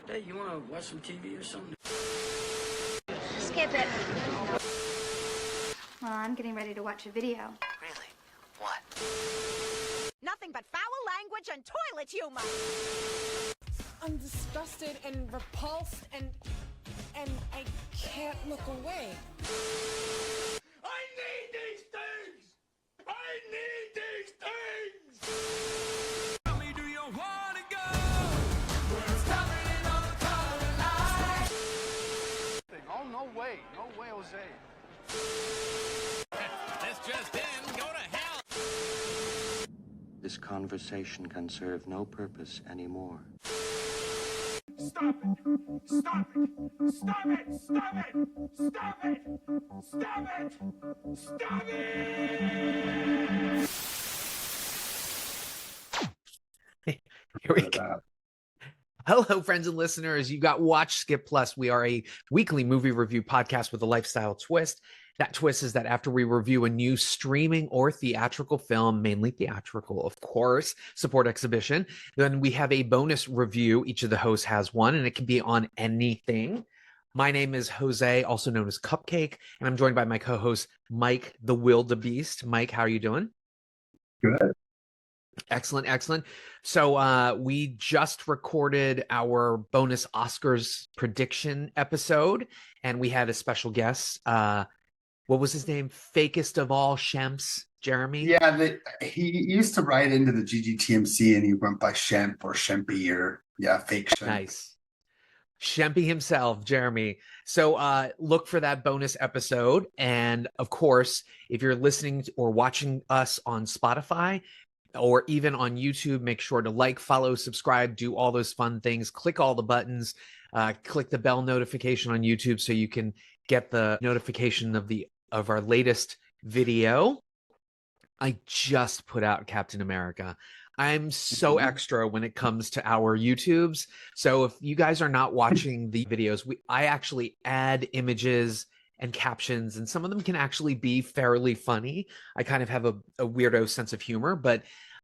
Hey, you want to watch some TV or something? Skip it. Well, I'm getting ready to watch a video. Really? What? Nothing but foul language and toilet humor. I'm disgusted and repulsed and I can't look away. I need these things! I need these things! Tell me, do you want to go? We're stopping in on the color line. Oh, no way, Jose. This just in, go to hell! This conversation can serve no purpose anymore. Stop it! Stop it! Stop it! Stop it! Stop it! Stop it! Stop it! Here we go. Hello, friends and listeners. You got Watch Skip Plus. We are a weekly movie review podcast with a lifestyle twist. That twist is that after we review a new streaming or theatrical film, mainly theatrical, of course, support exhibition, then we have a bonus review. Each of the hosts has one, and it can be on anything. My name is Jose, also known as Cupcake, and I'm joined by my co-host, Mike the Wildebeest. Mike, how are you doing? Good. Excellent, excellent. So we just recorded our bonus Oscars prediction episode, and we had a special guest. What was his name? Fakest of all Shemps, Jeremy? Yeah, he used to write into the GGTMC and he went by Shemp or Shempy or, fake Shemp. Nice. Shempy himself, Jeremy. So look for that bonus episode. And of course, if you're listening or watching us on Spotify or even on YouTube, make sure to like, follow, subscribe, do all those fun things. Click all the buttons. Click the bell notification on YouTube so you can get the notification of our latest video. I just put out Captain America. I'm so extra when it comes to our YouTubes. So if you guys are not watching the videos, I actually add images and captions, and some of them can actually be fairly funny. I kind of have a weirdo sense of humor, but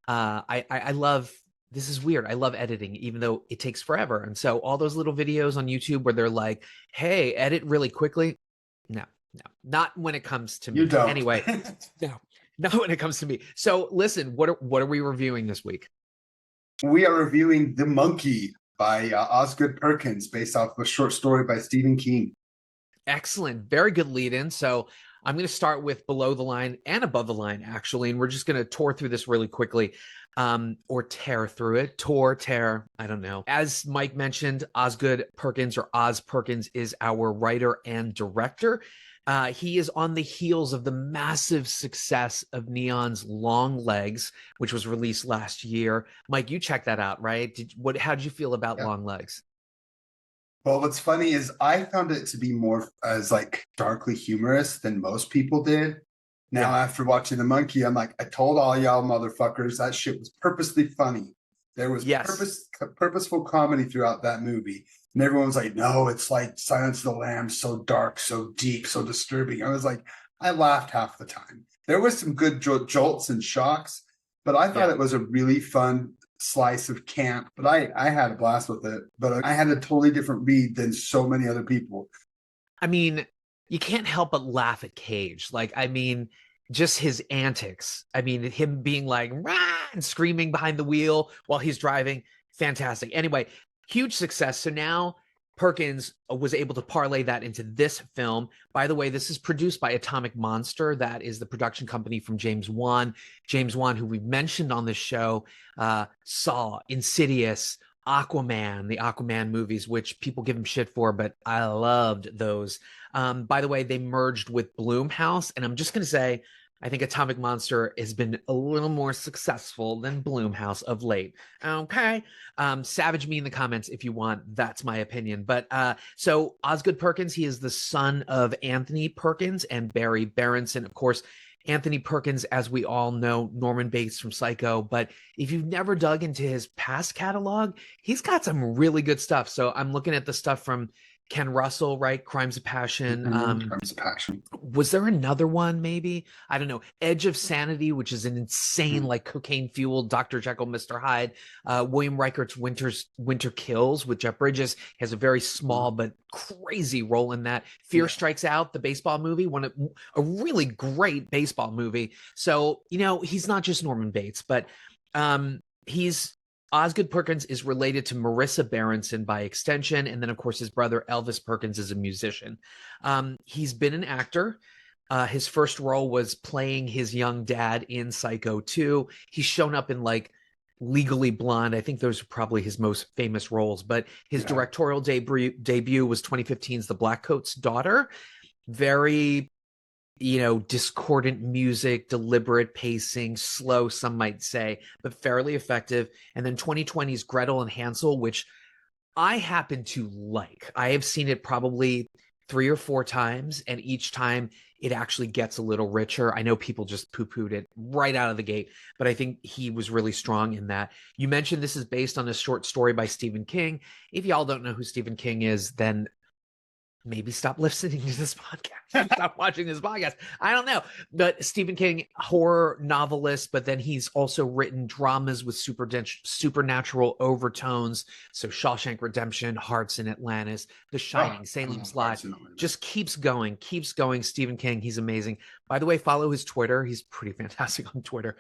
I love, this is weird. I love editing, even though it takes forever. And so all those little videos on YouTube where they're like, hey, edit really quickly. No, not when it comes to me. You don't. Anyway, not when it comes to me. So listen, what are we reviewing this week? We are reviewing The Monkey by Oz Perkins, based off of a short story by Stephen King. Excellent. Very good lead in. So I'm going to start with below the line and above the line, actually. And we're just going to tour through this really quickly, or tear through it. Tear. I don't know. As Mike mentioned, Osgood Perkins, or Oz Perkins, is our writer and director. He is on the heels of the massive success of Neon's Long Legs, which was released last year. Mike, you checked that out, right? How did you feel about Long Legs? Well, what's funny is I found it to be more as like darkly humorous than most people did. Now, after watching The Monkey, I'm like, I told all y'all motherfuckers that shit was purposely funny. There was purposeful comedy throughout that movie. And everyone's like, no, it's like Silence of the Lambs, so dark, so deep, so disturbing. I was like, I laughed half the time. There was some good jolts and shocks, but I thought it was a really fun slice of camp. But I had a blast with it. But I had a totally different read than so many other people. I mean, you can't help but laugh at Cage. Like, I mean, just his antics. I mean, him being like, rah, and screaming behind the wheel while he's driving. Fantastic. Anyway, huge success. So now Perkins was able to parlay that into this film. By the way, this is produced by Atomic Monster. That is the production company from James Wan. James Wan, who we mentioned on this show, Saw, Insidious, Aquaman, the Aquaman movies, which people give him shit for, but I loved those. By the way, they merged with Blumhouse, and I'm just going to say, I think Atomic Monster has been a little more successful than Blumhouse of late. Okay. Savage me in the comments if you want. That's my opinion. But so Osgood Perkins, he is the son of Anthony Perkins and Barry Berenson. Of course, Anthony Perkins, as we all know, Norman Bates from Psycho. But if you've never dug into his past catalog, he's got some really good stuff. So I'm looking at the stuff from Ken Russell, right? Crimes of Passion. Crimes of Passion. Was there another one? Maybe, I don't know. Edge of Sanity, which is an insane, like cocaine fueled Dr. Jekyll, Mr. Hyde. William Reichert's Winter Kills with Jeff Bridges has a very small but crazy role in that. Fear Strikes Out, the baseball movie, a really great baseball movie. So, you know, he's not just Norman Bates, but Osgood Perkins is related to Marissa Berenson by extension. And then, of course, his brother Elvis Perkins is a musician. He's been an actor. His first role was playing his young dad in Psycho 2. He's shown up in like Legally Blonde. I think those are probably his most famous roles. But his directorial debut was 2015's The Blackcoat's Daughter. Very, you know, discordant music, deliberate pacing, slow, some might say, but fairly effective. And then 2020's Gretel and Hansel, which I happen to like. I have seen it probably 3 or 4 times, and each time it actually gets a little richer. I know people just poo-pooed it right out of the gate, but I think he was really strong in that. You mentioned this is based on a short story by Stephen King. If y'all don't know who Stephen King is, then maybe stop listening to this podcast. Stop watching this podcast. I don't know. But Stephen King, horror novelist, but then he's also written dramas with supernatural overtones. So Shawshank Redemption, Hearts in Atlantis, The Shining, Salem's Lot. Just keeps going. Stephen King, he's amazing. By the way, follow his Twitter. He's pretty fantastic on Twitter.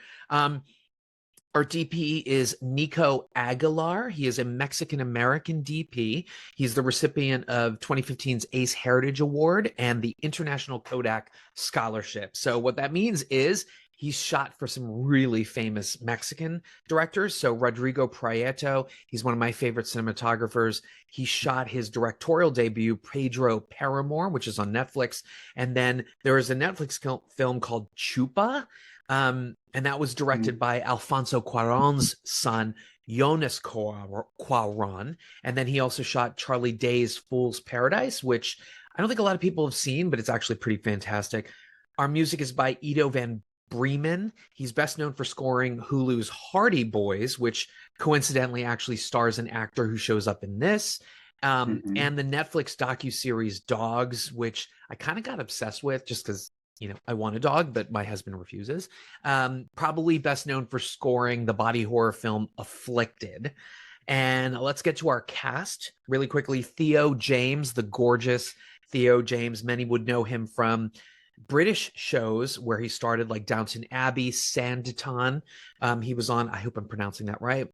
Our DP is Nico Aguilar. He is a Mexican-American DP. He's the recipient of 2015's Ace Heritage Award and the International Kodak Scholarship. So what that means is he's shot for some really famous Mexican directors. So Rodrigo Prieto, he's one of my favorite cinematographers. He shot his directorial debut, Pedro Paramore, which is on Netflix. And then there is a Netflix film called Chupa, and that was directed by Alfonso Cuarón's son, Jonas Cuarón. And then he also shot Charlie Day's Fool's Paradise, which I don't think a lot of people have seen, but it's actually pretty fantastic. Our music is by Ido Van Bremen. He's best known for scoring Hulu's Hardy Boys, which coincidentally actually stars an actor who shows up in this. And the Netflix docuseries Dogs, which I kind of got obsessed with just because, you know, I want a dog, but my husband refuses. Probably best known for scoring the body horror film Afflicted. And let's get to our cast really quickly. Theo James, the gorgeous Theo James. Many would know him from British shows where he started, like Downton Abbey, Sanditon. He was on, I hope I'm pronouncing that right.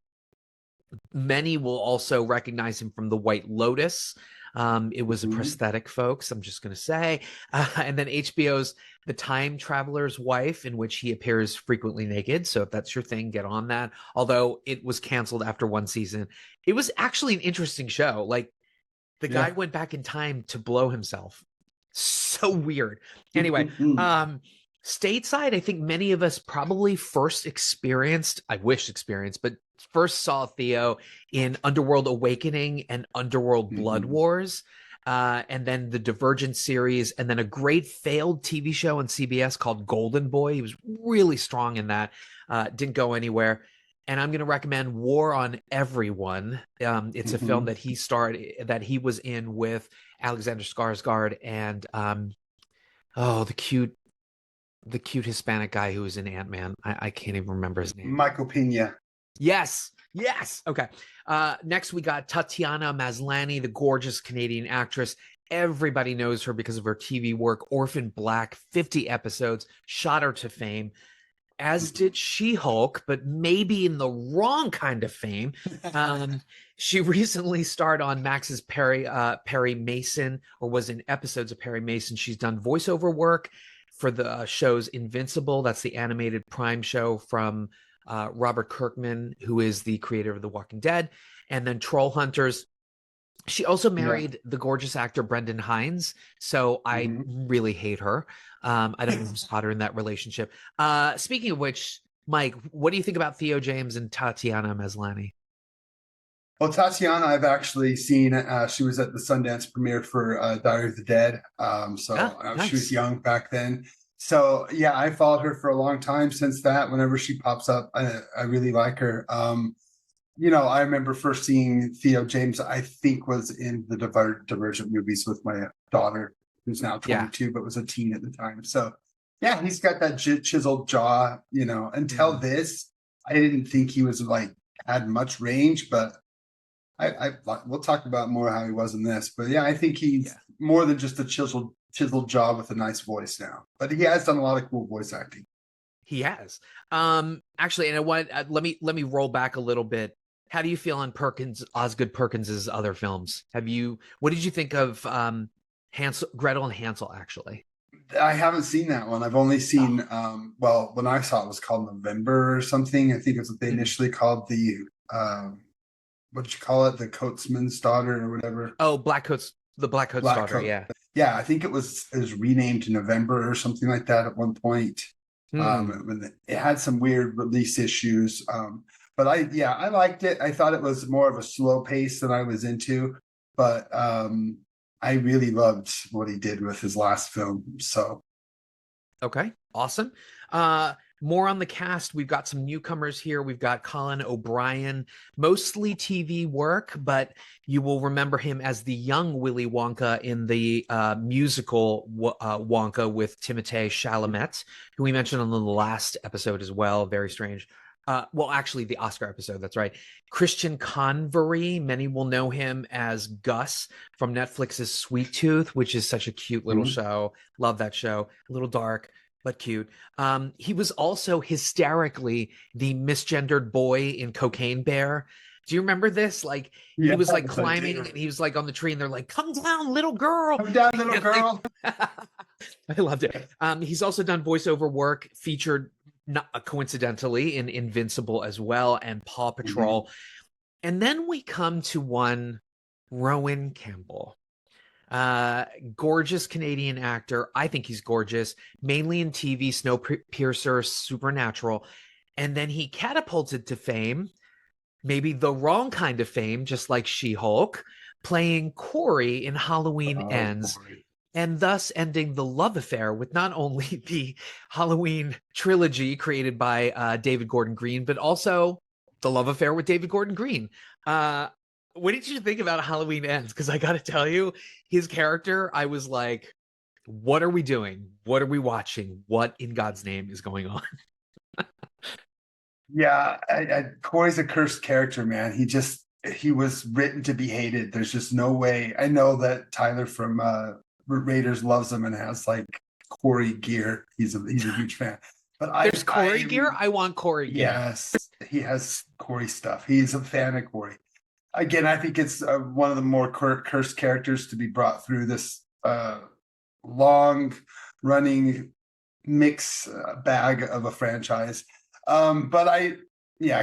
Many will also recognize him from The White Lotus. It was a prosthetic, folks, I'm just going to say. And then HBO's The Time Traveler's Wife, in which he appears frequently naked. So if that's your thing, get on that. Although it was canceled after 1 season. It was actually an interesting show. Like, the guy went back in time to blow himself. So weird. Anyway, stateside, I think many of us probably first first saw Theo in Underworld Awakening and Underworld Blood Wars, and then the Divergent series, and then a great failed TV show on CBS called Golden Boy. He was really strong in that. Didn't go anywhere. And I'm going to recommend War on Everyone. It's a film that he was in with Alexander Skarsgård and the cute Hispanic guy who was in Ant-Man. I can't even remember his name. Michael Pena. Yes. Okay. Next, we got Tatiana Maslany, the gorgeous Canadian actress. Everybody knows her because of her TV work. Orphan Black, 50 episodes, shot her to fame, as did She-Hulk, but maybe in the wrong kind of fame. She recently starred on Max's Perry Mason, or was in episodes of Perry Mason. She's done voiceover work for the shows Invincible. That's the animated Prime show from Robert Kirkman, who is the creator of The Walking Dead, and then Troll Hunters. She also married the gorgeous actor Brendan Hines, so I really hate her. I don't know who's hotter in that relationship. Speaking of which, Mike, what do you think about Theo James and Tatiana Maslany? Well, Tatiana, I've actually seen. She was at the Sundance premiere for Diary of the Dead. Nice. She was young back then. So yeah, I followed her for a long time since that. Whenever she pops up, I really like her. I remember first seeing Theo James, I think was in the Divergent movies with my daughter, who's now 22, but was a teen at the time. So yeah, he's got that chiseled jaw, until this, I didn't think he was like, had much range, but we'll talk about more how he was in this, but yeah, I think he's more than just a chiseled jaw with a nice voice now, but he has done a lot of cool voice acting. He has. Actually, and I want let me roll back a little bit. How do you feel on Osgood Perkins's other films? What did you think of Gretel and Hansel? Actually, I haven't seen that one. I've only seen when I saw it was called November or something. I think it was what they initially called the what did you call it? The Coatsman's Daughter or whatever. Oh, the Black Coat's Daughter. Yeah. Yeah, I think it was renamed to November or something like that at one point. When it had some weird release issues. But I liked it. I thought it was more of a slow pace than I was into, but I really loved what he did with his last film. So, okay, awesome. More on the cast. We've got some newcomers here. We've got Colin O'Brien, mostly TV work, but you will remember him as the young Willy Wonka in the musical Wonka with Timothée Chalamet, who we mentioned on the last episode as well. Very strange. Actually, the Oscar episode. That's right. Christian Convery. Many will know him as Gus from Netflix's Sweet Tooth, which is such a cute little show. Love that show. A little dark, but cute. He was also hysterically the misgendered boy in Cocaine Bear. Do you remember this? Like he was like climbing and he was like on the tree and they're like, "Come down, little girl. Come down, little girl." I loved it. He's also done voiceover work, featured not coincidentally in Invincible as well and Paw Patrol. And then we come to one Rowan Campbell. Gorgeous Canadian actor. I think he's gorgeous, mainly in TV, Snowpiercer, Supernatural. And then he catapulted to fame, maybe the wrong kind of fame, just like She-Hulk, playing Corey in Halloween Ends. Boy. And thus ending the love affair with not only the Halloween trilogy created by David Gordon Green, but also the love affair with David Gordon Green. What did you think about Halloween Ends? Because I got to tell you, his character, I was like, what are we doing? What are we watching? What in God's name is going on? Yeah, Corey's a cursed character, man. He was written to be hated. There's just no way. I know that Tyler from Raiders loves him and has like Corey gear. He's a huge fan. But there's Corey gear. I want Corey gear. Yes, he has Corey stuff. He's a fan of Corey. Again, I think it's one of the more cursed characters to be brought through this long-running mix bag of a franchise. But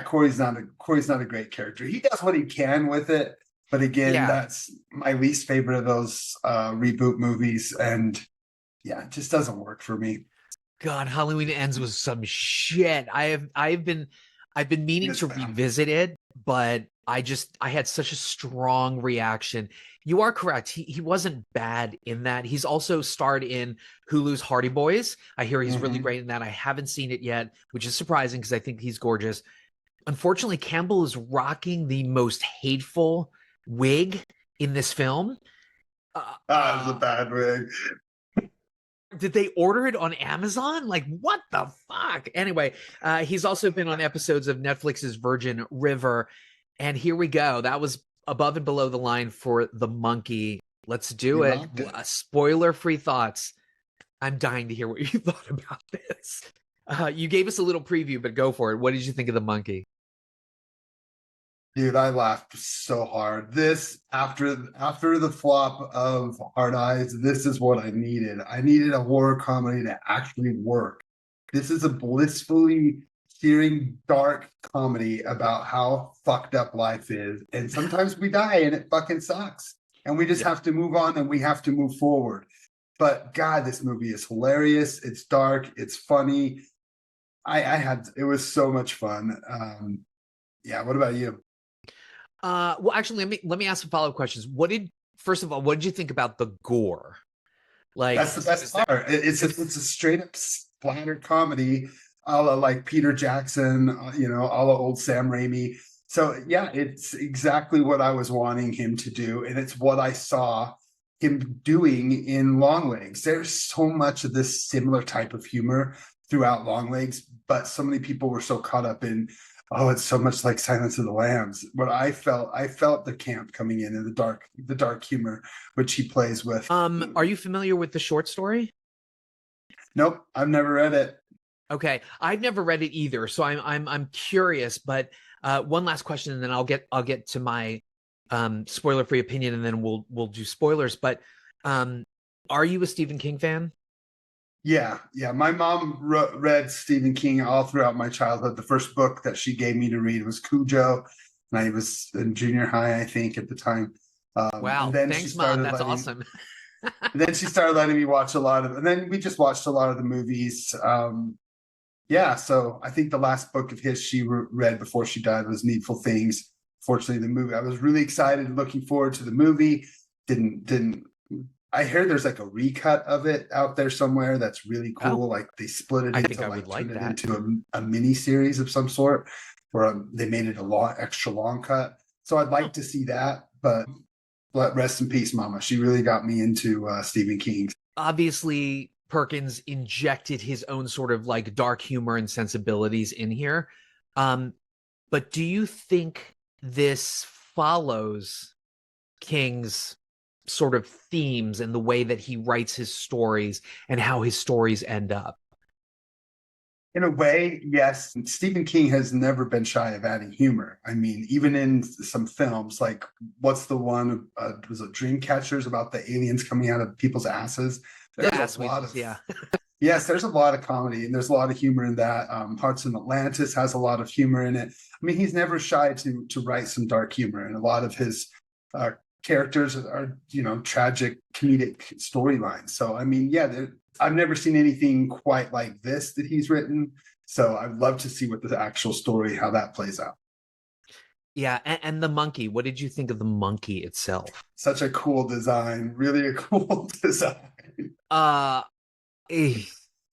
Corey's not a great character. He does what he can with it. But again, that's my least favorite of those reboot movies. And it just doesn't work for me. God, Halloween Ends was some shit. I've been meaning to revisit it, but I had such a strong reaction. You are correct. He wasn't bad in that. He's also starred in Hulu's Hardy Boys. I hear he's really great in that. I haven't seen it yet, which is surprising because I think he's gorgeous. Unfortunately, Campbell is rocking the most hateful wig in this film. It was a bad wig. Did they order it on Amazon? Like, what the fuck? Anyway, he's also been on episodes of Netflix's Virgin River. And here we go. That was above and below the line for The Monkey. Let's do it. Spoiler-free thoughts. I'm dying to hear what you thought about this. You gave us a little preview, but go for it. What did you think of The Monkey? Dude, I laughed so hard. This, after the flop of Hard Eyes, this is what I needed. I needed a horror comedy to actually work. This is a blissfully searing, dark comedy about how fucked up life is. And sometimes we die and it fucking sucks. And we just have to move on and we have to move forward. But God, this movie is hilarious. It's dark. It's funny. It was so much fun. What about you? Well, actually, let me ask some follow-up questions. First of all, what did you think about the gore? Like, that's the best part. It's a straight up splatter comedy, a la like Peter Jackson, a la old Sam Raimi. So yeah, it's exactly what I was wanting him to do, and it's what I saw him doing in Longlegs. There's so much of this similar type of humor throughout Longlegs, but so many people were so caught up in, oh, it's so much like Silence of the Lambs. What I felt the camp coming in and the dark humor which he plays with. Are you familiar with the short story? Nope, I've never read it. Okay, I've never read it either, so I'm curious. But one last question, and then I'll get to my spoiler-free opinion, and then we'll do spoilers. But are you a Stephen King fan? Yeah. My mom read Stephen King all throughout my childhood. The first book that she gave me to read was Cujo, and I was in junior high, I think, at the time. Wow, thanks, Mom. That's awesome. Then she started letting me watch a lot of, and then we just watched a lot of the movies. Yeah, so I think the last book of his she read before she died was Needful Things. Fortunately, the movie, I was really excited, looking forward to the movie. Didn't. I heard there's like a recut of it out there somewhere that's really cool. Like they split it into a mini series of some sort, where they made it a extra long cut. So I'd like to see that, but rest in peace, Mama. She really got me into Stephen King. Obviously, Perkins injected his own sort of like dark humor and sensibilities in here. But do you think this follows King's sort of themes and the way that he writes his stories and how his stories end up? In a way, yes. Stephen King has never been shy of adding humor. I mean, even in some films, like what's the one, was it Dreamcatchers, about the aliens coming out of people's asses? There's a lot of, yes, there's a lot of comedy, and there's a lot of humor in that. Hearts in Atlantis has a lot of humor in it. I mean, he's never shy to write some dark humor, and a lot of his characters are, tragic comedic storylines. So, I mean, yeah, I've never seen anything quite like this that he's written. So I'd love to see what the actual story, how that plays out. Yeah, and the monkey. What did you think of the monkey itself? Such a cool design. Really a cool design.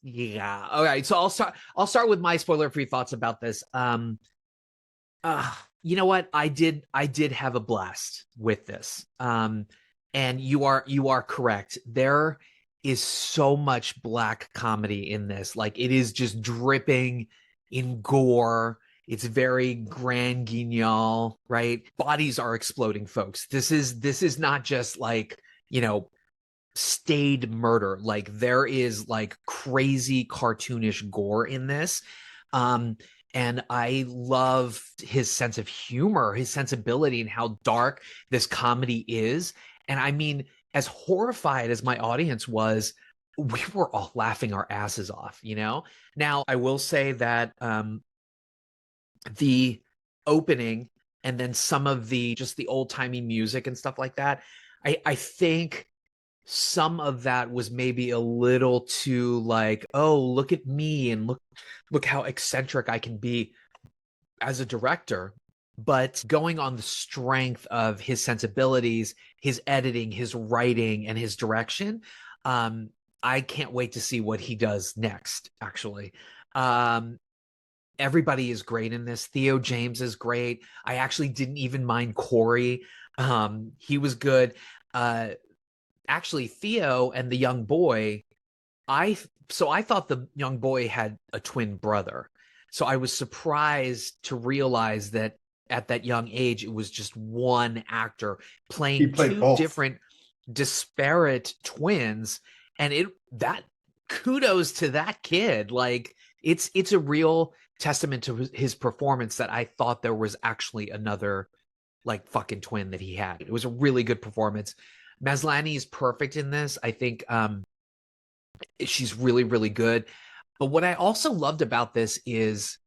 Yeah. All right. So I'll start with my spoiler-free thoughts about this. You know what? I did have a blast with this. And you are correct. There is so much black comedy in this. Like, it is just dripping in gore. It's very grand guignol, right? Bodies are exploding, folks. This is not just like, staged murder. Like, there is like crazy cartoonish gore in this. And I love his sense of humor, his sensibility, and how dark this comedy is. And I mean, as horrified as my audience was, we were all laughing our asses off, Now, I will say that the opening and then some of the old-timey music and stuff like that, I think some of that was maybe a little too like, oh, look at me and look how eccentric I can be as a director. But going on the strength of his sensibilities, his editing, his writing, and his direction, I can't wait to see what he does next, actually. Everybody is great in this. Theo James is great. I actually didn't even mind Corey. He was good. Actually, Theo and the young boy, I thought the young boy had a twin brother. So I was surprised to realize that at that young age, it was just one actor playing two both different disparate twins. And kudos to that kid. Like, it's a real testament to his performance that I thought there was actually another like fucking twin that he had. It was a really good performance. Maslany is perfect in this. I think she's really, really good. But what I also loved about this is,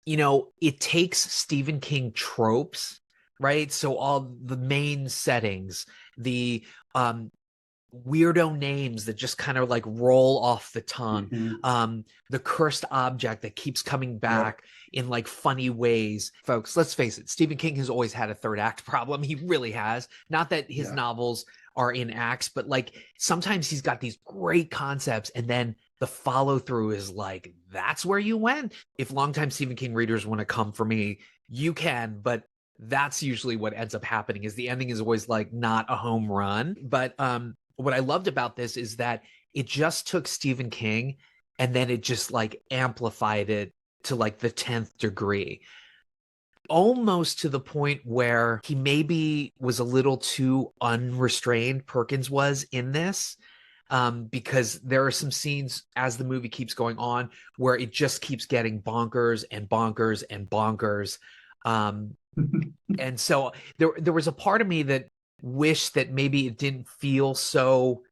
it takes Stephen King tropes, right? So all the main settings, the weirdo names that just kind of like roll off the tongue, the cursed object that keeps coming back in like funny ways. Folks, let's face it, Stephen King has always had a third act problem. He really has. Not that his novels are in acts, but like sometimes he's got these great concepts and then the follow through is like, that's where you went. If longtime Stephen King readers want to come for me, you can, but that's usually what ends up happening is the ending is always like not a home run. But what I loved about this is that it just took Stephen King and then it just like amplified it to like the 10th degree, almost to the point where he maybe was a little too unrestrained, Perkins was in this, because there are some scenes as the movie keeps going on where it just keeps getting bonkers and bonkers and bonkers. And so there was a part of me that wished that maybe it didn't feel so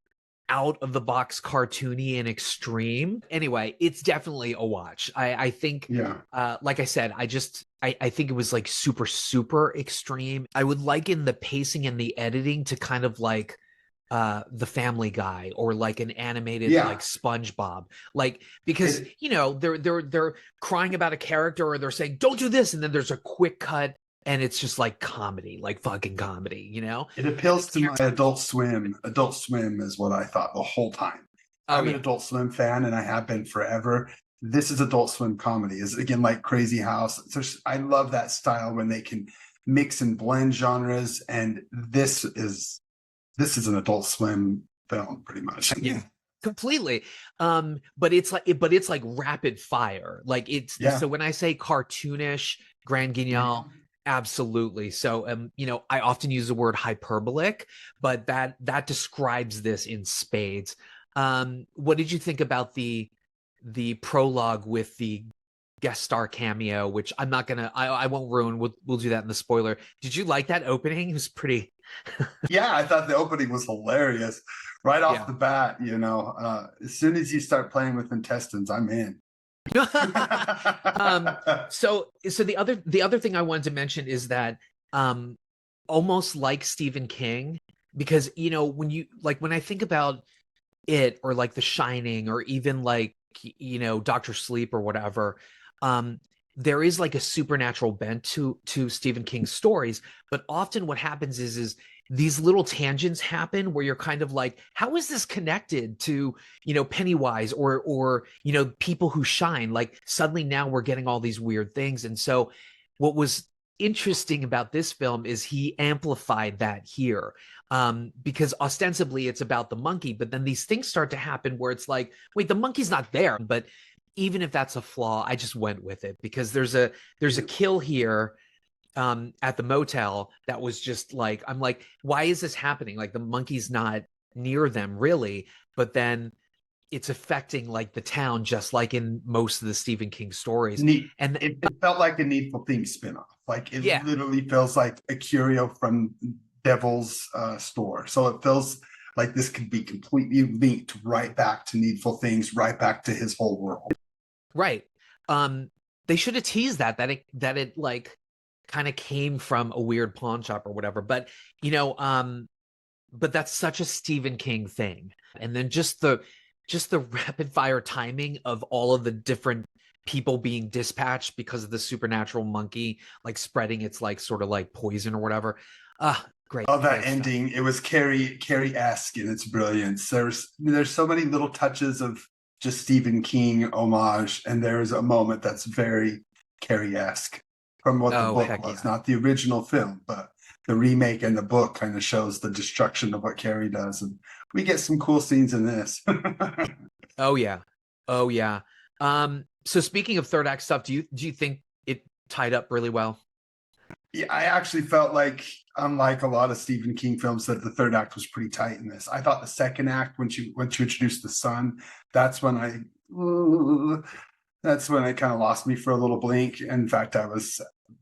out of the box cartoony and extreme. Anyway, it's definitely a watch. I think, like I said, I think it was like super, super extreme. I would liken the pacing and the editing to kind of like the Family Guy or like an animated like SpongeBob, like, because you know they're crying about a character or they're saying don't do this, and then there's a quick cut and it's just like comedy, like fucking comedy, you know. It appeals to my Adult Swim. Adult Swim is what I thought the whole time. I'm an Adult Swim fan, and I have been forever. This is Adult Swim comedy. Is again like Crazy House. I love that style when they can mix and blend genres, and this is an Adult Swim film, pretty much. Yeah, completely. But it's like rapid fire. Like it's so when I say cartoonish, grand guignol, absolutely. So you know, I often use the word hyperbolic, but that describes this in spades. What did you think about the prologue with the guest star cameo, which I'm not gonna I won't ruin. We'll do that in the spoiler. Did you like that opening? It was pretty Yeah, I thought the opening was hilarious right off the bat. You know, as soon as you start playing with intestines, I'm in. So the other thing I wanted to mention is that almost like Stephen King, because you know when I think about it or like The Shining or even like, you know, Dr. Sleep or whatever, there is like a supernatural bent to Stephen King's stories, but often what happens is these little tangents happen where you're kind of like, how is this connected to, you know, Pennywise or you know, people who shine? Like suddenly now we're getting all these weird things. And so what was interesting about this film is he amplified that here, because ostensibly it's about the monkey, but then these things start to happen where it's like, wait, the monkey's not there. But even if that's a flaw, I just went with it because there's a kill here at the motel that was just like, I'm like, why is this happening? Like the monkey's not near them really, but then it's affecting like the town, just like in most of the Stephen King stories. And it felt like a Needful Things spinoff. Like it literally feels like a curio from Devil's store. So it feels like this could be completely linked right back to Needful Things, right back to his whole world. Right. They should have teased that it like kind of came from a weird pawn shop or whatever. But you know, but that's such a Stephen King thing. And then just the rapid fire timing of all of the different people being dispatched because of the supernatural monkey, like spreading its like sort of like poison or whatever. Great. Oh, that ending. It was Carrie-esque in its brilliance. There's so many little touches of just Stephen King homage, and there's a moment that's very Carrie-esque from what the book was. Not the original film, but the remake and the book kind of shows the destruction of what Carrie does. And we get some cool scenes in this. Oh yeah. So speaking of third act stuff, do you think it tied up really well? Yeah, I actually felt like, unlike a lot of Stephen King films, that the third act was pretty tight in this. I thought the second act, when you introduced the son, that's when it kind of lost me for a little blink. In fact,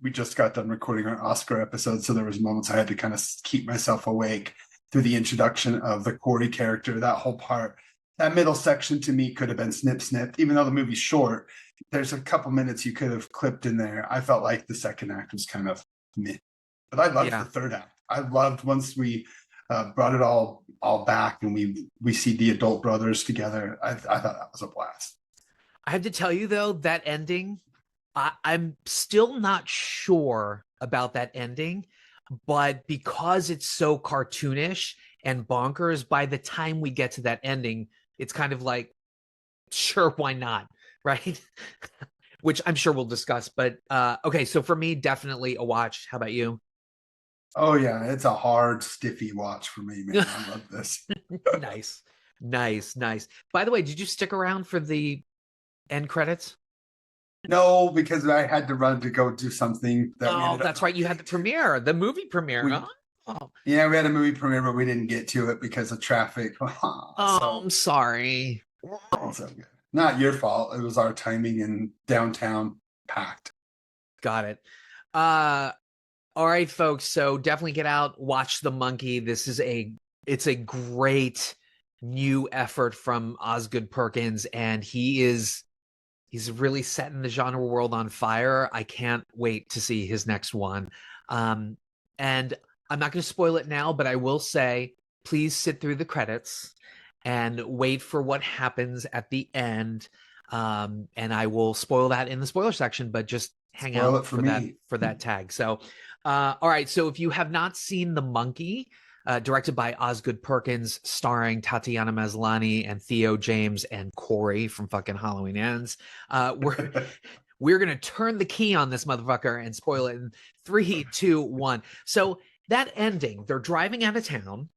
we just got done recording our Oscar episode, so there was moments I had to kind of keep myself awake through the introduction of the Corey character. That whole part, that middle section to me could have been snipped, even though the movie's short. There's a couple minutes you could have clipped in there. I felt like the second act was kind of meh, but I loved the third act. I loved once we brought it all back and we see the adult brothers together. I thought that was a blast. I have to tell you though, that ending, I'm still not sure about that ending, but because it's so cartoonish and bonkers, by the time we get to that ending, it's kind of like sure, why not? Right. Which I'm sure we'll discuss. But okay, so for me, definitely a watch. How about you? Oh yeah, it's a hard, stiffy watch for me, man. I love this. Nice. Nice, nice. By the way, did you stick around for the end credits? No, because I had to run to go do something that we Oh, ended up that's right. You had the premiere, the movie premiere. We- Huh? Oh, Yeah, we had a movie premiere, but we didn't get to it because of traffic. I'm sorry. So good. Not your fault. It was our timing in downtown packed. Got it. All right, folks. So definitely get out, watch The Monkey. It's a great new effort from Osgood Perkins, and he's really setting the genre world on fire. I can't wait to see his next one. And I'm not going to spoil it now, but I will say, please sit through the credits and wait for what happens at the end. And I will spoil that in the spoiler section, but just hang Spoil out it for me. that tag. So, all right. So if you have not seen The Monkey, directed by Osgood Perkins, starring Tatiana Maslany and Theo James and Corey from fucking Halloween Ends, we're gonna turn the key on this motherfucker and spoil it in 3, 2, 1. So that ending, they're driving out of town,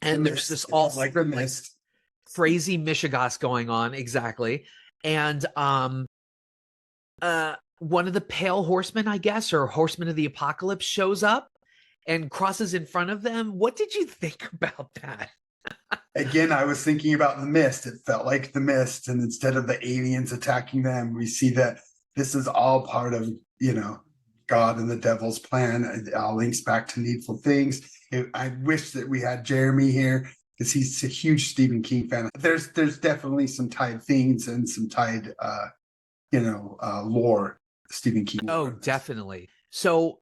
and there's this all like the mist. crazy mishigas going on, exactly. And one of the pale horsemen, I guess, or horsemen of the apocalypse, shows up and crosses in front of them. What did you think about that? Again, I was thinking about the mist. It felt like the mist, and instead of the aliens attacking them, we see that this is all part of, God and the devil's plan. It all links back to Needful Things. I wish that we had Jeremy here because he's a huge Stephen King fan. There's definitely some tied things and some tied, lore. Stephen King. Oh, definitely. So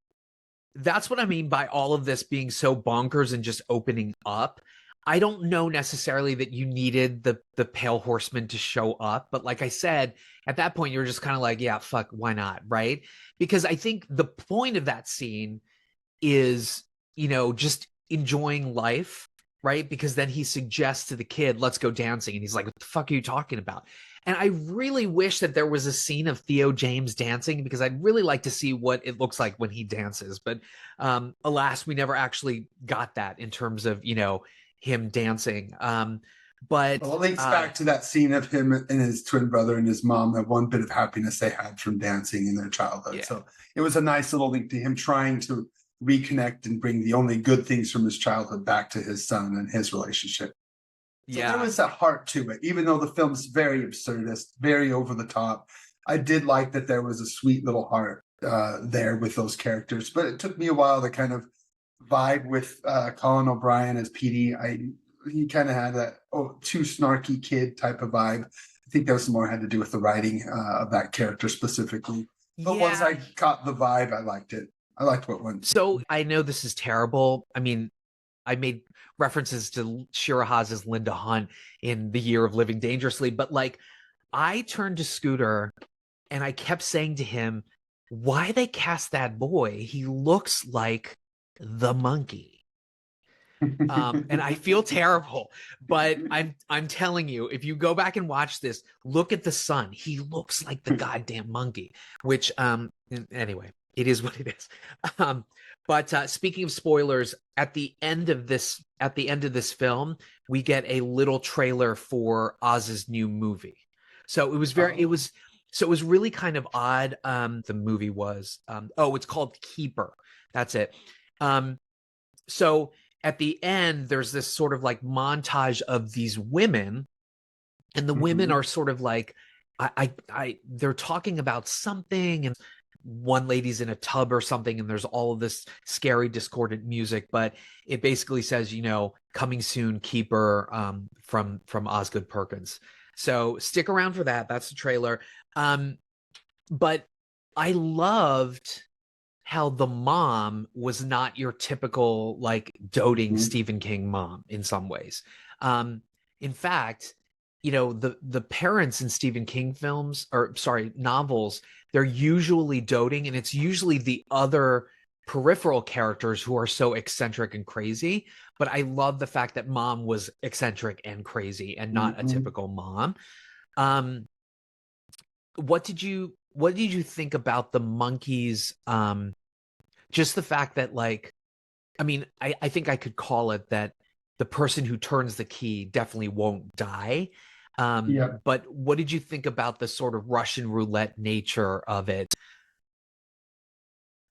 that's what I mean by all of this being so bonkers and just opening up. I don't know necessarily that you needed the pale horseman to show up, but like I said, at that point you're just kind of like, yeah, fuck, why not, right? Because I think the point of that scene is, just enjoying life, right? Because then he suggests to the kid, let's go dancing, and he's like, what the fuck are you talking about? And I really wish that there was a scene of Theo James dancing, because I'd really like to see what it looks like when he dances. But alas, we never actually got that in terms of, him dancing. But it links back to that scene of him and his twin brother and his mom, that one bit of happiness they had from dancing in their childhood. Yeah. So it was a nice little link to him trying to reconnect and bring the only good things from his childhood back to his son and his relationship. So yeah, there was a heart to it, even though the film's very absurdist, very over the top. I did like that there was a sweet little heart there with those characters, but it took me a while to kind of vibe with Colin O'Brien as Petey. He kind of had that too snarky kid type of vibe. I think that was more had to do with the writing of that character specifically. But once I caught the vibe, I liked it. I liked what went. So I know this is terrible. I mean, I made references to Shira Haas's Linda Hunt in The Year of Living Dangerously, but like I turned to Scooter and I kept saying to him, why they cast that boy? He looks like the monkey. And I feel terrible, but I'm telling you, if you go back and watch this, look at the son. He looks like the goddamn monkey, which anyway, it is what it is. But speaking of spoilers, at the end of this film, we get a little trailer for Oz's new movie. So it was it was really kind of odd. The movie was it's called Keeper. That's it. So at the end, there's this sort of like montage of these women, and the women are sort of like, they're talking about something, and one lady's in a tub or something, and there's all of this scary, discordant music, but it basically says, coming soon, Keeper, from Osgood Perkins. So stick around for that. That's the trailer. But I loved how the mom was not your typical like doting Stephen King mom in some ways. In fact, the parents in Stephen King novels, they're usually doting, and it's usually the other peripheral characters who are so eccentric and crazy. But I love the fact that mom was eccentric and crazy and not a typical mom. What did you think about the monkeys? Just the fact that, like, I mean, I think I could call it that the person who turns the key definitely won't die. Yeah. But what did you think about the sort of Russian roulette nature of it?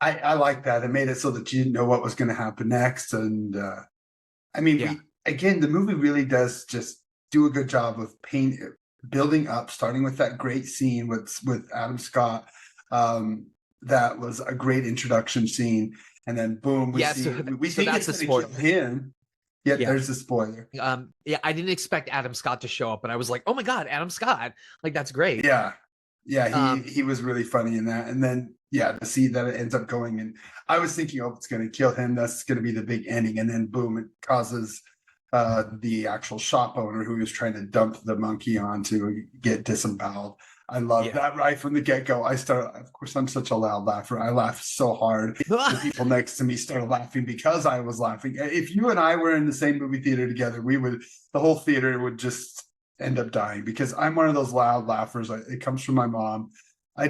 I like that. It made it so that you didn't know what was going to happen next. And I mean, Yeah. again, the movie really does just do a good job of building up, starting with that great scene with Adam Scott. That was a great introduction scene. And then boom, we Yeah, see, so we think that's it's a going to spoiler. kill him. Yeah, Yeah. there's a spoiler. Yeah, I didn't expect Adam Scott to show up, but I was like, oh my God, Adam Scott. Like, that's great. Yeah. Yeah, Um, he was really funny in that. And then yeah, to see that it ends up going, and I was thinking, oh, it's going to kill him. That's going to be the big ending. And then boom, it causes the actual shop owner who was trying to dump the monkey on to get disemboweled. I love Yeah. that right from the get-go. Of course, I'm such a loud laugher. I laughed so hard. The people next to me started laughing because I was laughing. If you and I were in the same movie theater together, the whole theater would just end up dying because I'm one of those loud laughers. It comes from my mom. A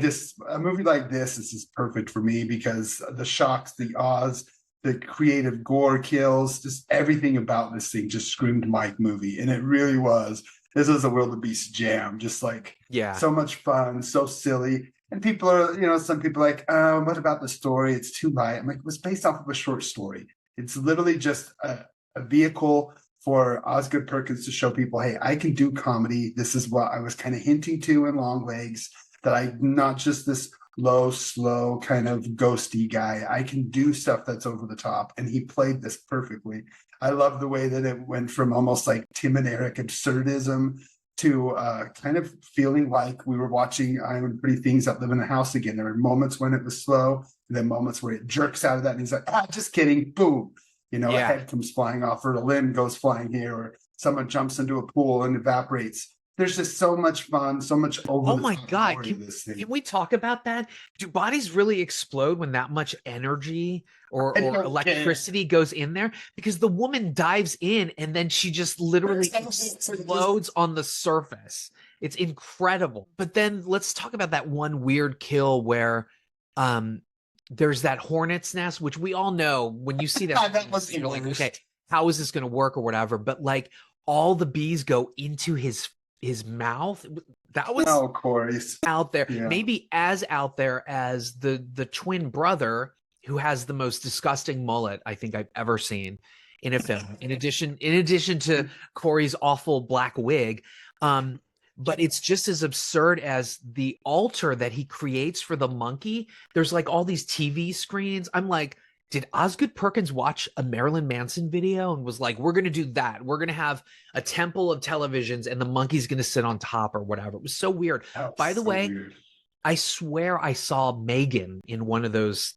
movie like this is just perfect for me because the shocks, the Oz, the creative gore kills, just everything about this thing just screamed Mike movie. And it really was. This is a wildebeest jam, just like yeah. so much fun, so silly. And people are, some people are like, what about the story? It's too light. I'm like, it was based off of a short story. It's literally just a vehicle for Osgood Perkins to show people, hey, I can do comedy. This is what I was kind of hinting to in Long Legs, that I'm not just this low, slow kind of ghosty guy. I can do stuff that's over the top. And he played this perfectly. I love the way that it went from almost like Tim and Eric absurdism to kind of feeling like we were watching I'm Pretty Things That Live in the House again. There were moments when it was slow, and then moments where it jerks out of that and he's like, just kidding, boom. A head comes flying off, or a limb goes flying here, or someone jumps into a pool and evaporates. There's just so much fun, so much over. Oh my God. Can we talk about that? Do bodies really explode when that much energy or electricity goes in there? Because the woman dives in and then she just literally explodes on the surface. It's incredible. But then let's talk about that one weird kill where there's that hornet's nest, which we all know when you see that, that was you're like, okay, how is this going to work or whatever? But like all the bees go into his mouth. That was Corey out there. Yeah. Maybe as out there as the twin brother who has the most disgusting mullet I think I've ever seen in a film. In addition to Corey's awful black wig. But it's just as absurd as the altar that he creates for the monkey. There's like all these TV screens. I'm like, did Osgood Perkins watch a Marilyn Manson video and was like, we're going to do that. We're going to have a temple of televisions and the monkey's going to sit on top or whatever. It was so weird. By the way, weird. I swear I saw Megan in one of those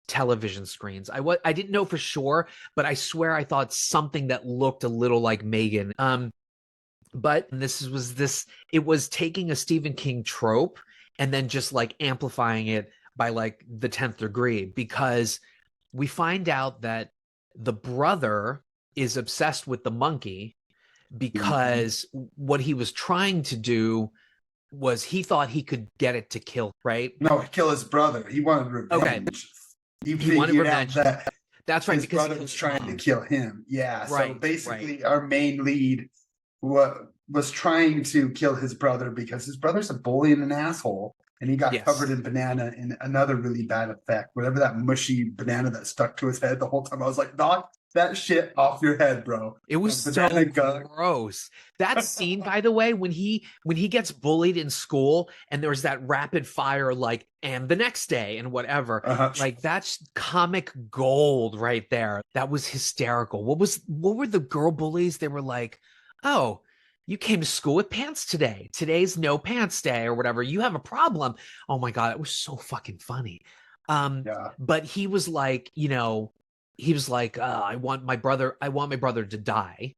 television screens. I didn't know for sure, but I swear I thought something that looked a little like Megan. But it was taking a Stephen King trope and then just like amplifying it by like the 10th degree, because we find out that the brother is obsessed with the monkey because what he was trying to do was he thought he could get it to kill, right? No, kill his brother. He wanted revenge. Okay. He wanted revenge. That's right. His brother was trying to kill him. Yeah. Right, so basically our main lead was trying to kill his brother because his brother's a bully and an asshole. And he got covered in banana in another really bad effect. Whatever that mushy banana that stuck to his head the whole time. I was like, knock that shit off your head, bro. It was so gross. That scene, by the way, when he gets bullied in school and there's that rapid fire, like, and the next day and whatever, like that's comic gold right there. That was hysterical. What were the girl bullies? They were like, oh, you came to school with pants today. Today's no pants day or whatever. You have a problem. Oh my God, it was so fucking funny. But he was like, I want my brother to die,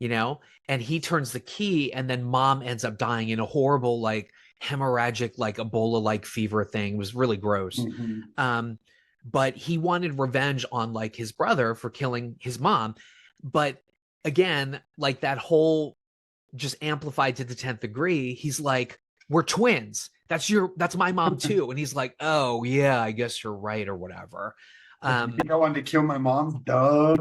and he turns the key and then mom ends up dying in a horrible, like hemorrhagic, like Ebola-like fever thing. It was really gross. But he wanted revenge on like his brother for killing his mom. But again, like that whole just amplified to the 10th degree. He's like, we're twins. That's my mom too. And he's like, oh yeah, I guess you're right or whatever. You think I wanted to kill my mom? Duh.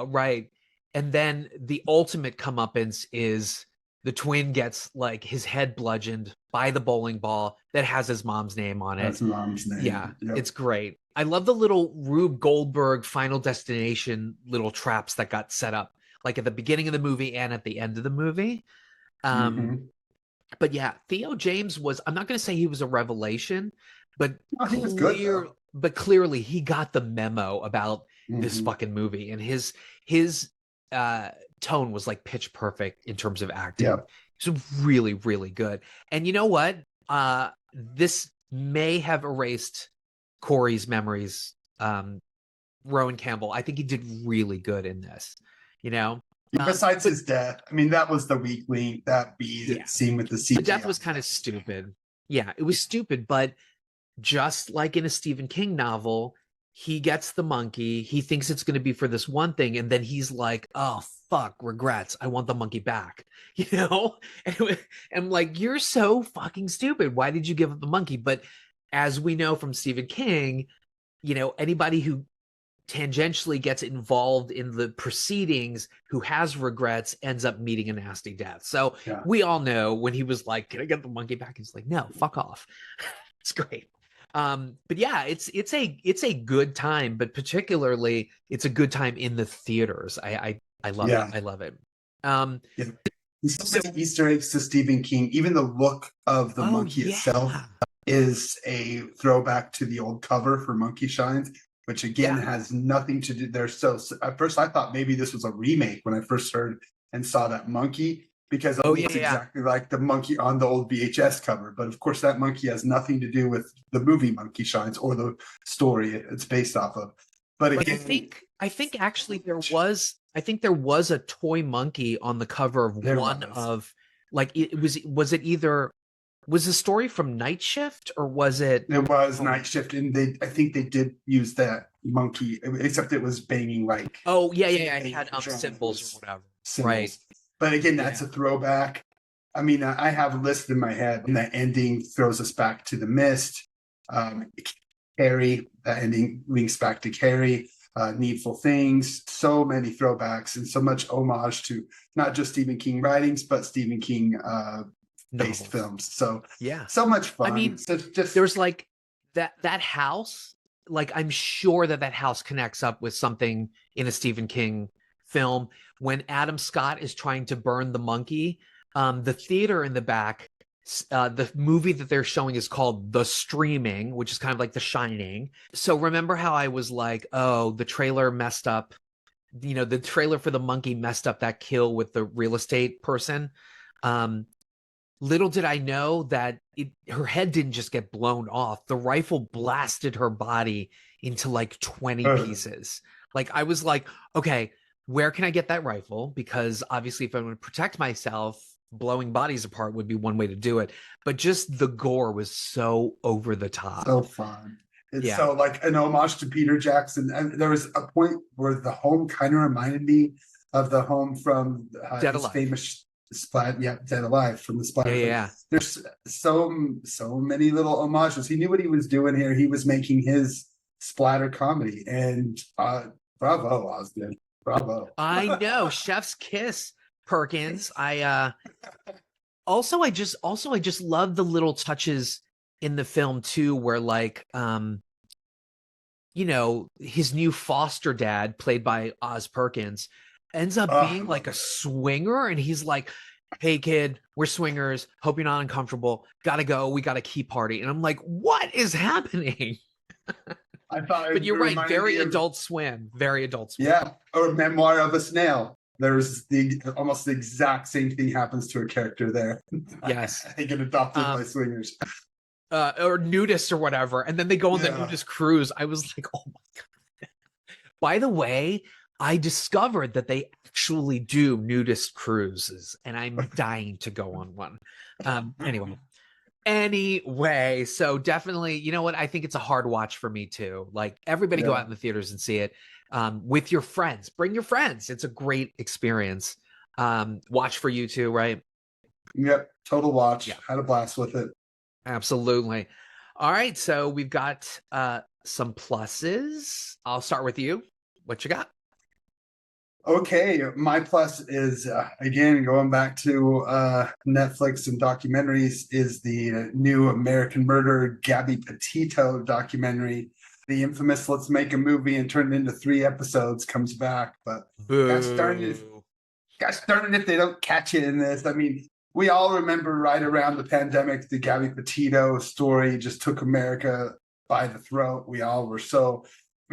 Right. And then the ultimate comeuppance is the twin gets like his head bludgeoned by the bowling ball that has his mom's name on it. That's mom's name. Yeah, Yep. it's great. I love the little Rube Goldberg Final Destination little traps that got set up, like at the beginning of the movie and at the end of the movie. But yeah, Theo James was, I'm not going to say he was a revelation, but he was good, but clearly he got the memo about this fucking movie, and his tone was like pitch perfect in terms of acting. Yeah. It's really, really good. And you know what? This may have erased Corey's memories. Rowan Campbell, I think he did really good in this, you know? Besides his death, I mean, that was the weak link, that scene with the CGI. The death was kind of stupid. Yeah, it was stupid, but just like in a Stephen King novel, he gets the monkey, he thinks it's going to be for this one thing, and then he's like, oh, fuck, regrets, I want the monkey back, you know? And I'm like, you're so fucking stupid. Why did you give up the monkey? But as we know from Stephen King, you know, anybody who tangentially gets involved in the proceedings who has regrets ends up meeting a nasty death. So we all know when he was like, can I get the monkey back? He's like, no, fuck off. It's great. But yeah, it's a good time, but particularly it's a good time in the theaters. I love it. I love it. So many Easter eggs to Stephen King. Even the look of the monkey itself is a throwback to the old cover for Monkey Shines, which again has nothing to do there. So at first I thought maybe this was a remake when I first heard and saw that monkey, because it looks exactly like the monkey on the old VHS cover. But of course that monkey has nothing to do with the movie Monkey Shines or the story it's based off of. But again, I think actually there was a toy monkey on the cover of one of, like, was the story from Night Shift, or was it? It was Night Shift, and I think they did use that monkey, except it was banging like. Oh yeah, it had symbols or whatever. Right. But again, that's a throwback. I mean, I have listed in my head, and that ending throws us back to The Mist. Carrie, that ending links back to Carrie. Needful Things, so many throwbacks and so much homage to not just Stephen King writings, but Stephen King based films. So so much fun. I mean, so just there's like that house, like I'm sure that house connects up with something in a Stephen King film. When Adam Scott is trying to burn the monkey, the theater in the back, the movie that they're showing is called The Streaming, which is kind of like The Shining. So remember how I was like, oh, the trailer messed up, you know, the trailer for the monkey messed up that kill with the real estate person. Little did I know that her head didn't just get blown off. The rifle blasted her body into like 20 pieces. Like I was like, okay, where can I get that rifle? Because obviously if I want to protect myself, blowing bodies apart would be one way to do it. But just the gore was so over the top. So fun. It's so like an homage to Peter Jackson. And there was a point where the home kind of reminded me of the home from Dead his Alive. famous Dead Alive from the Splatter. Yeah. There's so many little homages. He knew what he was doing here. He was making his splatter comedy, and bravo, Osgood. Bravo. I know. Chef's kiss, Perkins. I just love the little touches in the film too, where like you know, his new foster dad, played by Oz Perkins, ends up being like a swinger, and he's like, hey kid, we're swingers, hope you're not uncomfortable, gotta go, we got a key party. And I'm like, what is happening? I thought, but you're right, very Adult Swim. Yeah, or Memoir of a Snail. There's almost the exact same thing happens to a character there. Yes. I think it adopted by swingers. Or nudists or whatever. And then they go on the nudist cruise. I was like, oh my God. By the way, I discovered that they actually do nudist cruises, and I'm dying to go on one. Anyway, so definitely, you know what? I think it's a hard watch for me too. Like everybody go out in the theaters and see it with your friends. Bring your friends. It's a great experience. Watch for you too, right? Yep, total watch. Yeah. Had a blast with it. Absolutely. All right, so we've got some pluses. I'll start with you. What you got? Okay, my plus is again going back to Netflix and documentaries is the new American Murder Gabby Petito documentary. The infamous "Let's make a movie and turn it into 3 episodes" comes back, but gosh darn it if they don't catch it in this. I mean, we all remember right around the pandemic, the Gabby Petito story just took America by the throat. We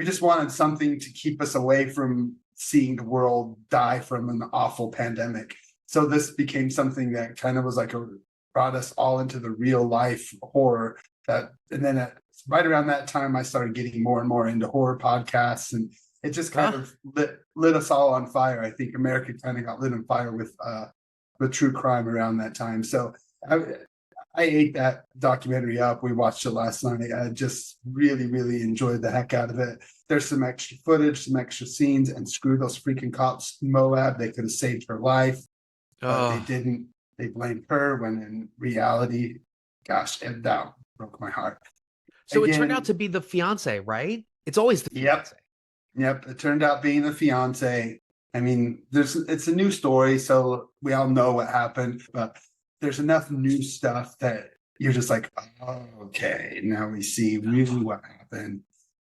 just wanted something to keep us away from seeing the world die from an awful pandemic. So this became something that kind of was like brought us all into the real life horror. And then right around that time, I started getting more and more into horror podcasts, and it just kind of lit us all on fire. I think America kind of got lit on fire with true crime around that time. So I ate that documentary up. We watched it last night. I just really, really enjoyed the heck out of it. There's some extra footage, some extra scenes, and screw those freaking cops in Moab. They could have saved her life, but they didn't. They blamed her when in reality, gosh, and that broke my heart. So it turned out to be the fiance, right? It's always the fiance. Yep. It turned out being the fiance. I mean, it's a new story, so we all know what happened, but there's enough new stuff that you're just like, oh, okay, now we see really what happened.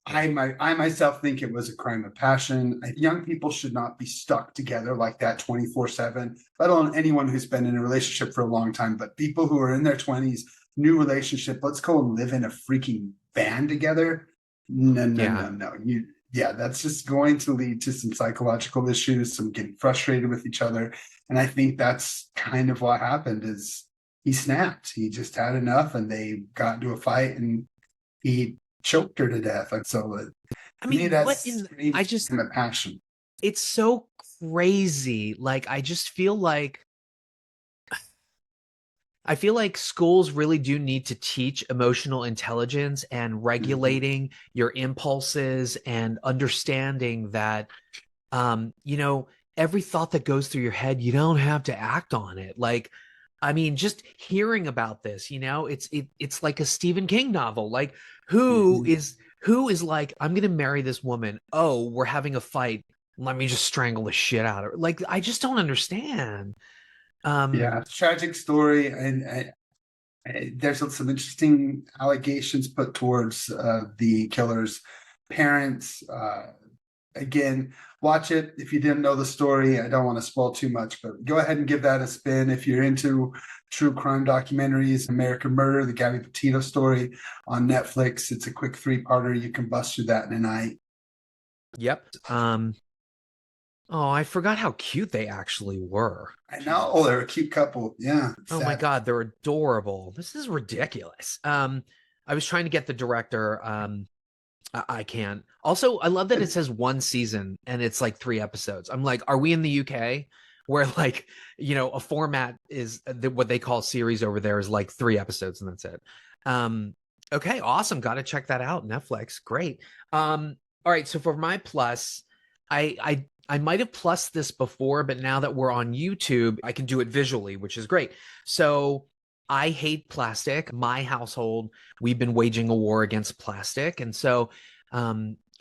I myself think it was a crime of passion. Young people should not be stuck together like that 24/7, let alone anyone who's been in a relationship for a long time. But people who are in their 20s, new relationship, let's go and live in a freaking van together. No. That's just going to lead to some psychological issues, some getting frustrated with each other. And I think that's kind of what happened is he snapped. He just had enough and they got into a fight and he choked her to death. And so I mean, that's a passion. It's so crazy. Like, I feel like schools really do need to teach emotional intelligence and regulating your impulses and understanding that, every thought that goes through your head, you don't have to act on it. Like, I mean, just hearing about this, it's like a Stephen King novel. Like, who is like, I'm going to marry this woman. Oh, we're having a fight. Let me just strangle the shit out of her. Like, I just don't understand. Tragic story, and there's some interesting allegations put towards the killer's parents. Again, watch it if you didn't know the story. I don't want to spoil too much, but go ahead and give that a spin if you're into true crime documentaries. American Murder, the Gabby Petito story on Netflix. It's a quick 3-parter. You can bust through that in a night. Yep. Oh, I forgot how cute they actually were. I know. They're a cute couple. Yeah. Oh my God, they're adorable. This is ridiculous. I was trying to get the director. I can't. Also, I love that it says 1 season and it's like 3 episodes. I'm like, are we in the UK where like, a format is what they call series over there is like 3 episodes and that's it. Okay, awesome. Got to check that out. Netflix. Great. All right. So for my plus, I might have plussed this before, but now that we're on YouTube, I can do it visually, which is great. So I hate plastic. My household, we've been waging a war against plastic. And so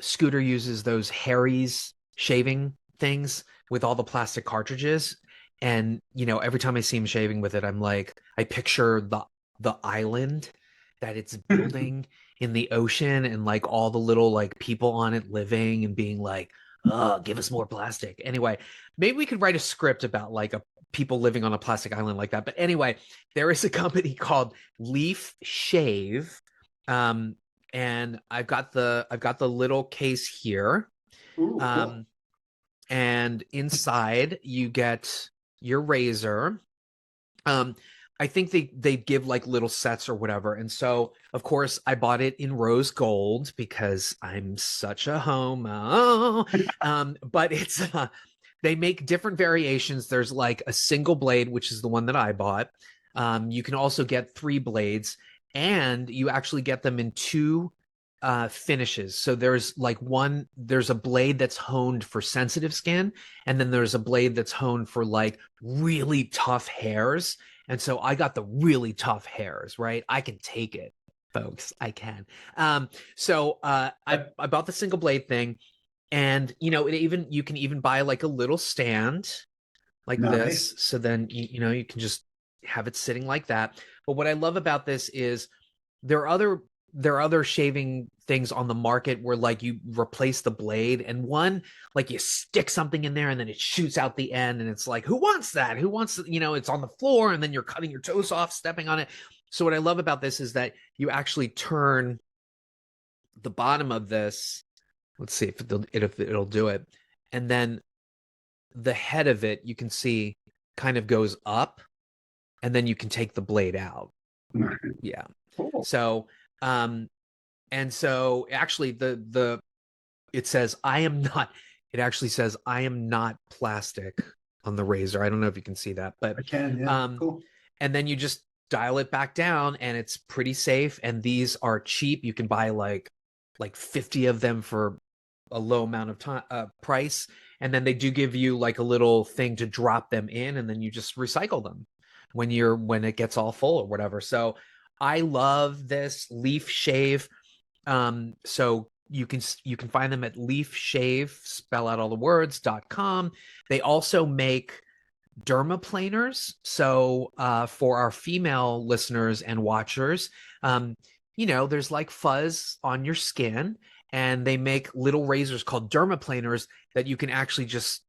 Scooter uses those Harry's shaving things with all the plastic cartridges. And, every time I see him shaving with it, I'm like, I picture the island that it's building in the ocean and like all the little like people on it living and being like, oh, give us more plastic. Anyway, maybe we could write a script about like people living on a plastic island like that. But anyway, there is a company called Leaf Shave. And I've got the little case here. Ooh, cool. And inside you get your razor. I think they give like little sets or whatever. And so, of course, I bought it in rose gold because I'm such a homo. But it's they make different variations. There's like a single blade, which is the one that I bought. You can also get 3 blades, and you actually get them in 2 finishes. So there's there's a blade that's honed for sensitive skin, and then there's a blade that's honed for like really tough hairs. And so I got the really tough hairs, right? I can take it, folks. I can. I bought the single blade thing, and you can even buy like a little stand like this. So then you can just have it sitting like that. But what I love about this is there are other shaving things on the market where like you replace the blade, and one like you stick something in there and then it shoots out the end, and it's like, who wants that? Who wants, it's on the floor and then you're cutting your toes off stepping on it. So what I love about this is that you actually turn the bottom of this. Let's see if it'll do it. And then the head of it, you can see, kind of goes up, and then you can take the blade out. Yeah. Cool. So and so actually it says it actually says I am not plastic on the razor. I don't know if you can see that, but I can, yeah. Cool. And then you just dial it back down, and it's pretty safe. And these are cheap. You can buy like 50 of them for a low amount of price. And then they do give you like a little thing to drop them in, and then you just recycle them when it gets all full or whatever. So I love this Leaf Shave. So you can find them at Leaf Shave, spell out all the words.com. They also make dermaplaners. So for our female listeners and watchers, there's like fuzz on your skin, and they make little razors called dermaplaners that you can actually just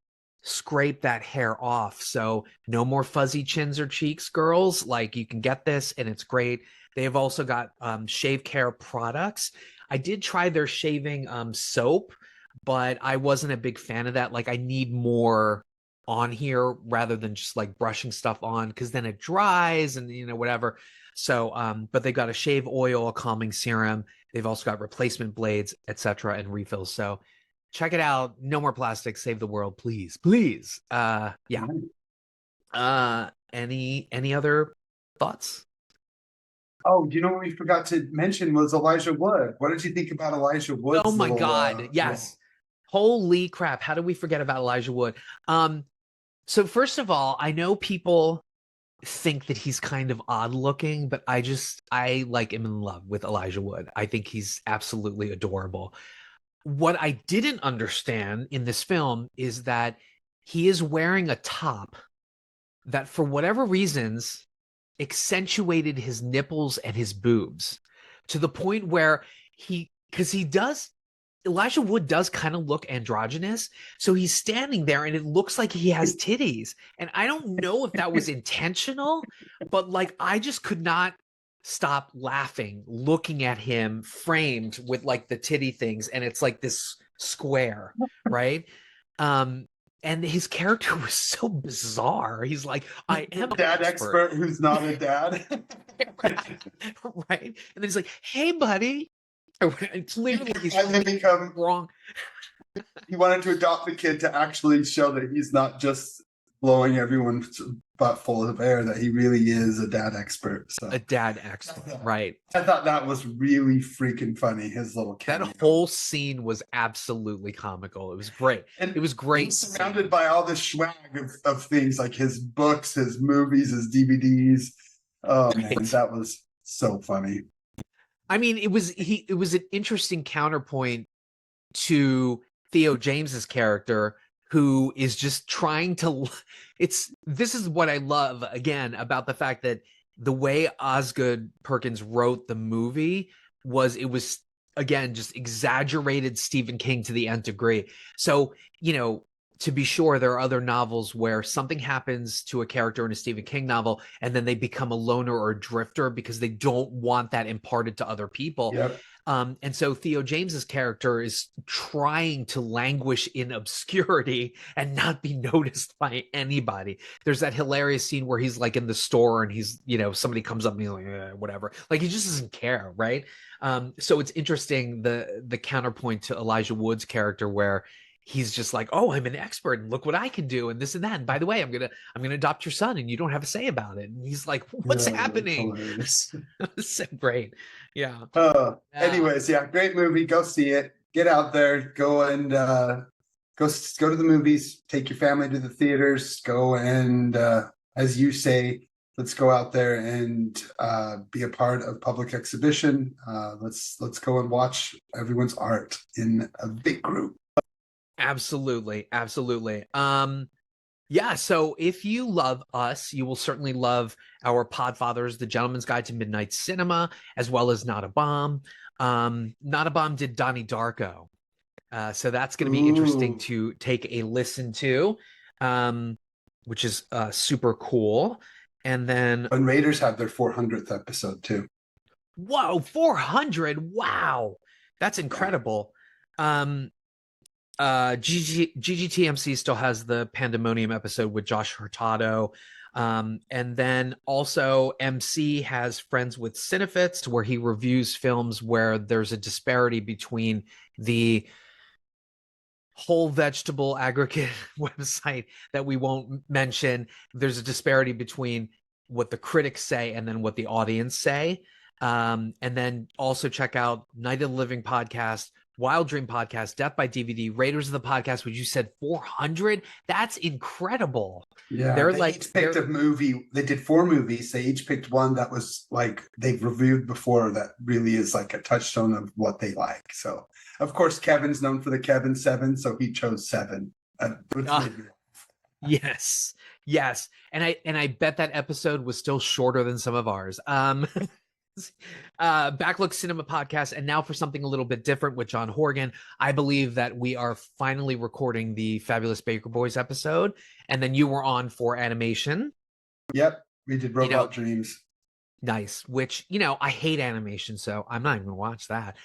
scrape that hair off. So no more fuzzy chins or cheeks, girls. Like, you can get this, and it's great. They've also got shave care products. I did try their shaving soap, but I wasn't a big fan of that. Like, I need more on here rather than just like brushing stuff on, because then it dries and whatever. So but they've got a shave oil, a calming serum. They've also got replacement blades, etc., and refills. So check it out. No more plastic. Save the world, please. Yeah. Any other thoughts? Oh, what we forgot to mention was Elijah Wood. What did you think about Elijah Wood? Oh my God. Yes. Holy crap. How did we forget about Elijah Wood? So first of all, I know people think that he's kind of odd looking, but I like him in love with Elijah Wood. I think he's absolutely adorable. What I didn't understand in this film is that he is wearing a top that, for whatever reasons, accentuated his nipples and his boobs to the point where Elijah Wood does kind of look androgynous. So he's standing there and it looks like he has titties. And I don't know if that was intentional, but like, I just could not stop laughing looking at him framed with like the titty things. And it's like this square, right? And his character was so bizarre. He's like, I am a dad expert who's not a dad. Right. And then he's like, hey, buddy. Clearly he's become wrong. He wanted to adopt the kid to actually show that he's not just blowing everyone's butt full of air, that he really is a dad expert. So a dad expert, right? I thought that was really freaking funny. His little cameo. That whole scene was absolutely comical. It was great. And it was great. He's surrounded by all this swag of things like his books, his movies, his DVDs. Oh man, that was so funny. I mean, it was an interesting counterpoint to Theo James's character, who is just trying to. This is what I love again about the fact that the way Oz Perkins wrote the movie was again just exaggerated Stephen King to the nth degree. So to be sure, there are other novels where something happens to a character in a Stephen King novel and then they become a loner or a drifter because they don't want that imparted to other people. Yep. And so Theo James's character is trying to languish in obscurity and not be noticed by anybody. There's that hilarious scene where he's like in the store and he's, somebody comes up and he's like, whatever. Like, he just doesn't care, right? So it's interesting, the counterpoint to Elijah Wood's character, where he's just like, oh, I'm an expert and look what I can do and this and that. And by the way, I'm gonna adopt your son and you don't have a say about it. And he's like, what's happening? Hilarious. So great. Yeah. Anyways, yeah, great movie. Go see it. Get out there. Go and go to the movies. Take your family to the theaters. Go and as you say, let's go out there and be a part of public exhibition. Let's go and watch everyone's art in a big group. Absolutely. Yeah, so if you love us, you will certainly love our Podfathers, The Gentleman's Guide to Midnight Cinema, as well as Not a Bomb. Not a Bomb did Donnie Darko. So that's going to be interesting to take a listen to, which is super cool. And then... And Raiders have their 400th episode, too. Whoa, 400? Wow. That's incredible. GGTMC still has the Pandemonium episode with Josh Hurtado. And then also MC has Friends with Cinefits, where he reviews films where there's a disparity between the whole vegetable aggregate website that we won't mention. There's a disparity between what the critics say and then what the audience say. And then also check out Night of the Living podcast, Wild Dream podcast, Death by DVD, Raiders of the Podcast, which you said 400. That's incredible. Yeah, they each picked a movie. They did 4 movies. They each picked one that was like they've reviewed before that really is like a touchstone of what they like. So, of course, Kevin's known for the Kevin 7, so he chose 7. Yes, and I bet that episode was still shorter than some of ours. Backlook Cinema podcast, and now for something a little bit different with John Horgan. I believe that we are finally recording the Fabulous Baker Boys episode, and then you were on for animation. Yep, we did Robot Dreams. Nice, which, I hate animation, so I'm not even gonna watch that.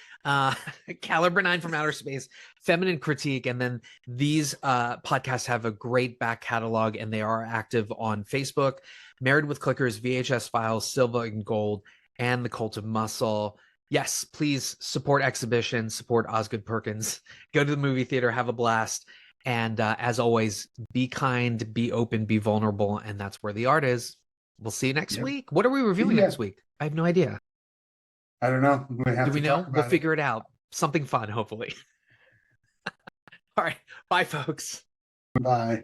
Caliber 9 from Outer Space, Feminine Critique, and then these podcasts have a great back catalog, and they are active on Facebook. Married with Clickers, VHS Files, Silva and Gold, and The Cult of Muscle. Yes, please support exhibition, support Osgood Perkins. Go to the movie theater, have a blast. And as always, be kind, be open, be vulnerable. And that's where the art is. We'll see you next week. What are we reviewing next week? I have no idea. I don't know. Do we know? We'll figure it out. Something fun, hopefully. All right. Bye, folks. Bye.